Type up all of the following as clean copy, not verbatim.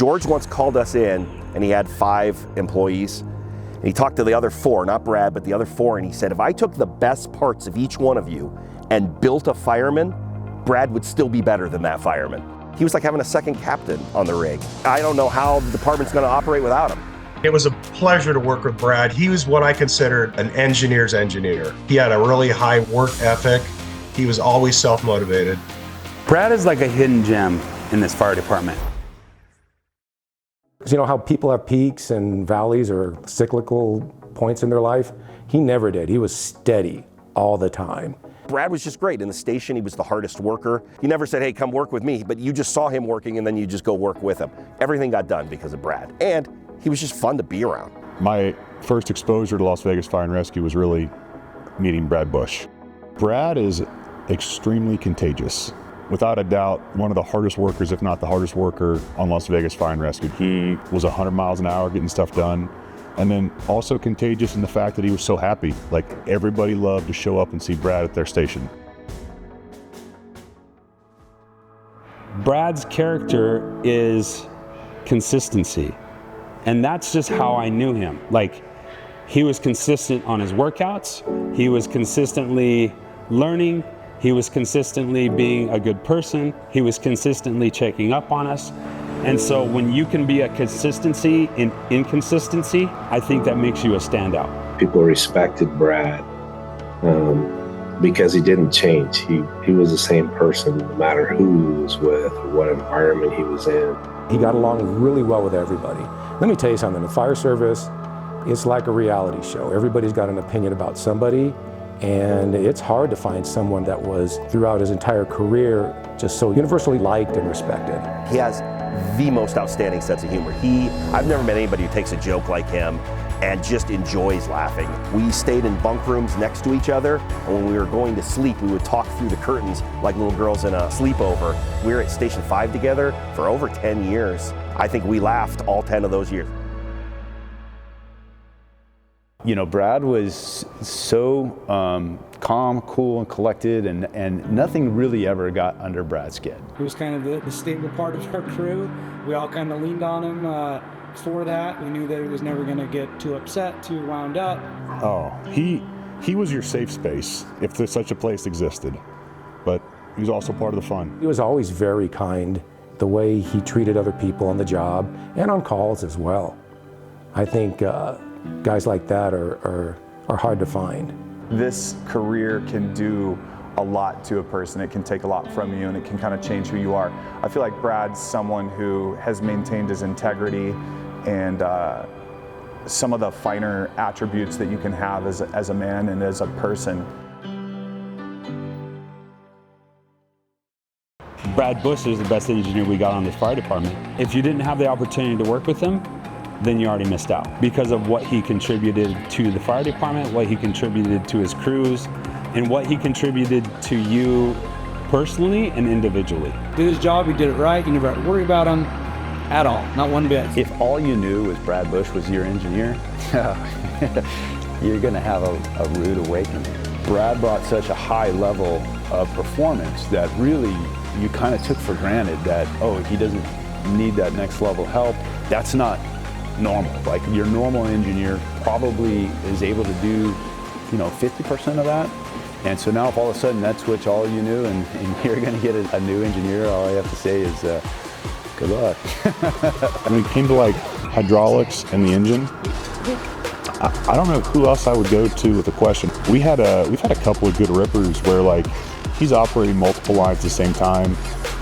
George once called us in, and he had 5 employees. And he talked to the other 4, not Brad, but the other 4, and he said, if I took the best parts of each one of you and built a fireman, Brad would still be better than that fireman. He was like having a second captain on the rig. I don't know how the department's gonna operate without him. It was a pleasure to work with Brad. He was what I considered an engineer's engineer. He had a really high work ethic. He was always self-motivated. Brad is like a hidden gem in this fire department. You know how people have peaks and valleys or cyclical points in their life? He never did. He was steady all the time. Brad was just great. In the station, he was the hardest worker. He never said, hey, come work with me, but you just saw him working and then you just go work with him. Everything got done because of Brad. And he was just fun to be around. My first exposure to Las Vegas Fire and Rescue was really meeting Brad Bush. Brad is extremely contagious. Without a doubt, one of the hardest workers, if not the hardest worker on Las Vegas Fire and Rescue. He was 100 miles an hour getting stuff done. And then also contagious in the fact that he was so happy. Like everybody loved to show up and see Brad at their station. Brad's character is consistency. And that's just how I knew him. Like, he was consistent on his workouts. He was consistently learning. He was consistently being a good person. He was consistently checking up on us. And so when you can be a consistency in inconsistency, I think that makes you a standout. People respected Brad because he didn't change. He was the same person no matter who he was with or what environment he was in. He got along really well with everybody. Let me tell you something, the fire service, it's like a reality show. Everybody's got an opinion about somebody, and it's hard to find someone that was, throughout his entire career, just so universally liked and respected. He has the most outstanding sense of humor. I've never met anybody who takes a joke like him and just enjoys laughing. We stayed in bunk rooms next to each other, and when we were going to sleep, we would talk through the curtains like little girls in a sleepover. We were at Station 5 together for over 10 years. I think we laughed all 10 of those years. You know, Brad was so calm, cool, and collected, and nothing really ever got under Brad's skin. He was kind of the stable part of our crew. We all kind of leaned on him for that. We knew that he was never going to get too upset, too wound up. Oh, he was your safe space, if there's such a place existed. But he was also part of the fun. He was always very kind, the way he treated other people on the job and on calls as well. I think guys like that are hard to find. This career can do a lot to a person. It can take a lot from you, and it can kind of change who you are. I feel like Brad's someone who has maintained his integrity and some of the finer attributes that you can have as a man and as a person. Brad Bush is the best engineer we got on this fire department. If you didn't have the opportunity to work with him, then you already missed out because of what he contributed to the fire department, what he contributed to his crews, and what he contributed to you personally and individually. Did his job, he did it right. You never had to worry about him at all, not one bit. If all you knew was Brad Bush was your engineer, you're gonna have a rude awakening. Brad brought such a high level of performance that really you kind of took for granted that, oh, he doesn't need that next level help. That's not normal. Like, your normal engineer probably is able to do, 50% of that. And so now if all of a sudden that's what all you knew and you're going to get a new engineer, all I have to say is good luck. When it came to like hydraulics and the engine, I don't know who else I would go to with the question. We've had a couple of good rippers where like he's operating multiple lines at the same time.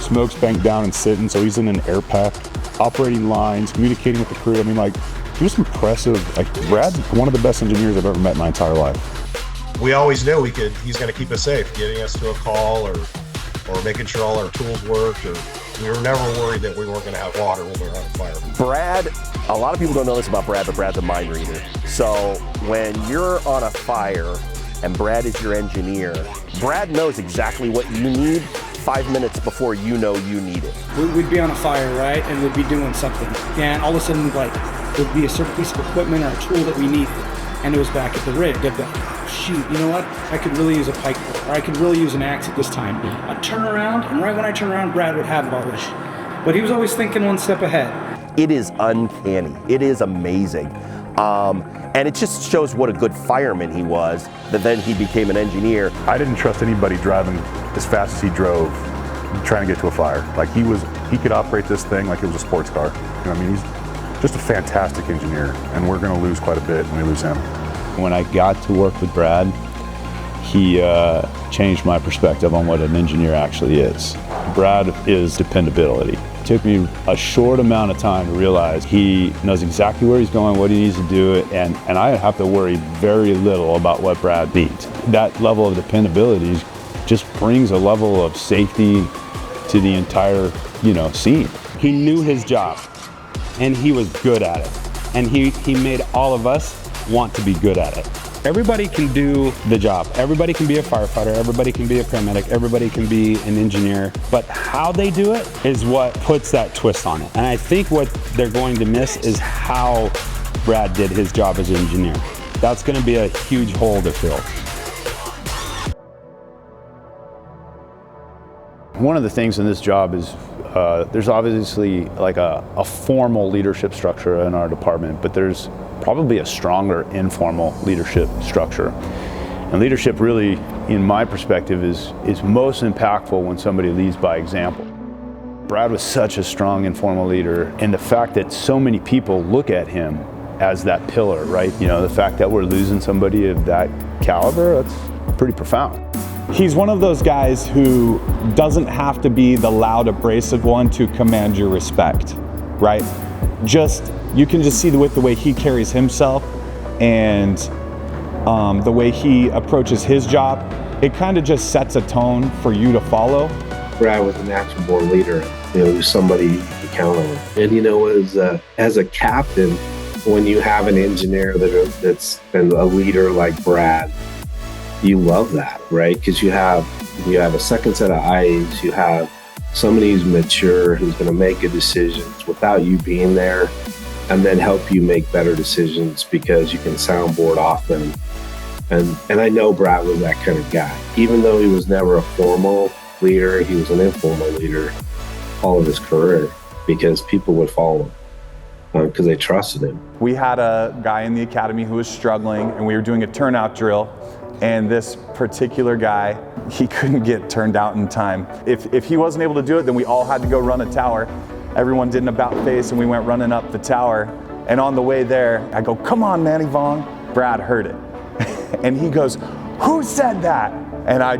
Smoke's banked down and sitting, so he's in an air pack, operating lines, communicating with the crew. I mean, like, he was impressive. Like, Brad's one of the best engineers I've ever met in my entire life. We always knew he's going to keep us safe, getting us to a call or making sure all our tools worked, or we were never worried that we weren't going to have water when we were on fire. Brad, a lot of people don't know this about Brad, but Brad's a mind reader. So when you're on a fire and Brad is your engineer, Brad knows exactly what you need 5 minutes before you know you need it. We'd be on a fire, right, and we'd be doing something, and all of a sudden, like, there'd be a certain piece of equipment or a tool that we needed, and it was back at the rig. They'd be like, oh, shoot, you know what? I could really use a pike, or I could really use an axe at this time. I'd turn around, and right when I turn around, Brad would have it all this. But he was always thinking one step ahead. It is uncanny. It is amazing. And it just shows what a good fireman he was, that then he became an engineer. I didn't trust anybody driving as fast as he drove, trying to get to a fire. Like he could operate this thing like it was a sports car. You know, I mean, he's just a fantastic engineer, and we're going to lose quite a bit when we lose him. When I got to work with Brad, he changed my perspective on what an engineer actually is. Brad is dependability. It took me a short amount of time to realize he knows exactly where he's going, what he needs to do, and I have to worry very little about what Brad needs. That level of dependability just brings a level of safety to the entire, scene. He knew his job, and he was good at it. And he made all of us want to be good at it. Everybody can do the job. Everybody can be a firefighter. Everybody can be a paramedic. Everybody can be an engineer. But how they do it is what puts that twist on it. And I think what they're going to miss is how Brad did his job as an engineer. That's going to be a huge hole to fill. One of the things in this job is there's obviously like a formal leadership structure in our department, but there's probably a stronger informal leadership structure. And leadership really, in my perspective, is most impactful when somebody leads by example. Brad was such a strong informal leader, and the fact that so many people look at him as that pillar, right? The fact that we're losing somebody of that caliber, that's pretty profound. He's one of those guys who doesn't have to be the loud, abrasive one to command your respect, right? You can just see with the way he carries himself and the way he approaches his job, it kind of just sets a tone for you to follow. Brad was a natural born leader. He was somebody you could count on. And as a captain, when you have an engineer that's been a leader like Brad, you love that, right? Because you have a second set of eyes. You have somebody who's mature, who's going to make good decisions without you being there, and then help you make better decisions because you can soundboard off them. And I know Brad was that kind of guy. Even though he was never a formal leader, he was an informal leader all of his career because people would follow him because they trusted him. We had a guy in the academy who was struggling, and we were doing a turnout drill. And this particular guy, he couldn't get turned out in time. If he wasn't able to do it, then we all had to go run a tower. Everyone did an about face, and we went running up the tower. And on the way there, I go, "Come on, Manny Vaughn." Brad heard it. And he goes, "Who said that?" And I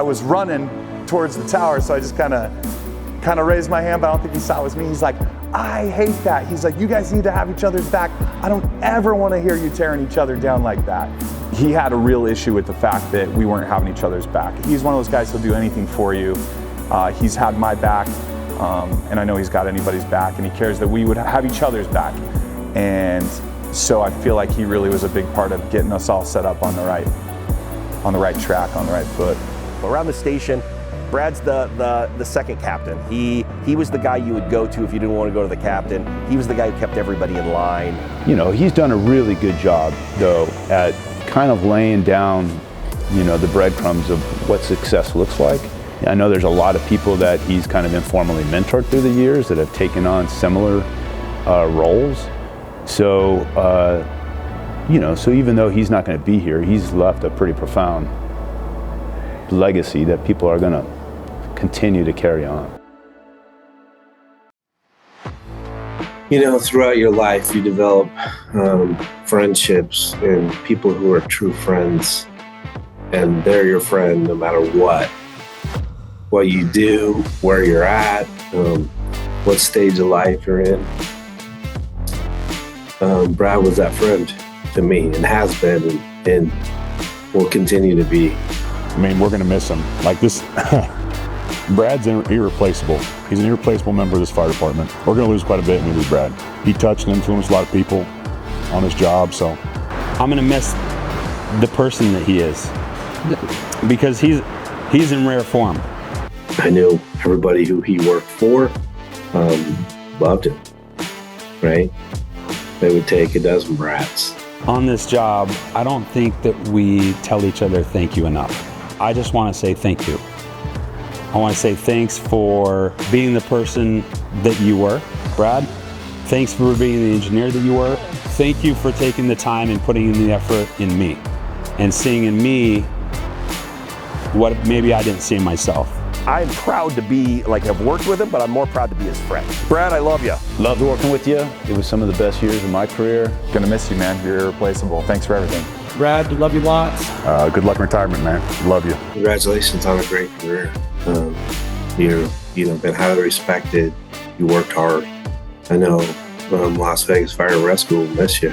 was running towards the tower, so I just kind of raised my hand, but I don't think he saw it was me. He's like, "I hate that." He's like, "You guys need to have each other's back. I don't ever want to hear you tearing each other down like that." He had a real issue with the fact that we weren't having each other's back. He's one of those guys who'll do anything for you. He's had my back, and I know he's got anybody's back, and he cares that we would have each other's back. And so I feel like he really was a big part of getting us all set up on the right track, on the right foot. Around the station, Brad's the second captain. He was the guy you would go to if you didn't want to go to the captain. He was the guy who kept everybody in line. He's done a really good job, though, at kind of laying down, the breadcrumbs of what success looks like. I know there's a lot of people that he's kind of informally mentored through the years that have taken on similar roles. So, so even though he's not going to be here, he's left a pretty profound legacy that people are going to continue to carry on. Throughout your life, you develop friendships and people who are true friends, and they're your friend no matter what you do, where you're at, what stage of life you're in. Brad was that friend to me and has been and will continue to be. I mean, we're going to miss him. Like this, Brad's irreplaceable. He's an irreplaceable member of this fire department. We're going to lose quite a bit when we lose Brad. He touched and influenced a lot of people on his job, so. I'm going to miss the person that he is because he's in rare form. I knew everybody who he worked for loved him, right? They would take a dozen Brads. On this job, I don't think that we tell each other thank you enough. I just want to say thank you. I want to say thanks for being the person that you were, Brad, Thanks for being the engineer that you were. Thank you for taking the time and putting in the effort in me and seeing in me what maybe I didn't see in myself. I'm proud to be, like, I've worked with him, but I'm more proud to be his friend. Brad, I love you. Loved working with you. It was some of the best years of my career. Gonna miss you, man. You're irreplaceable. Thanks for everything. Brad, love you lots. Good luck in retirement, man. Love you. Congratulations on a great career. You're, been highly respected. You worked hard. I know Las Vegas Fire and Rescue will miss you.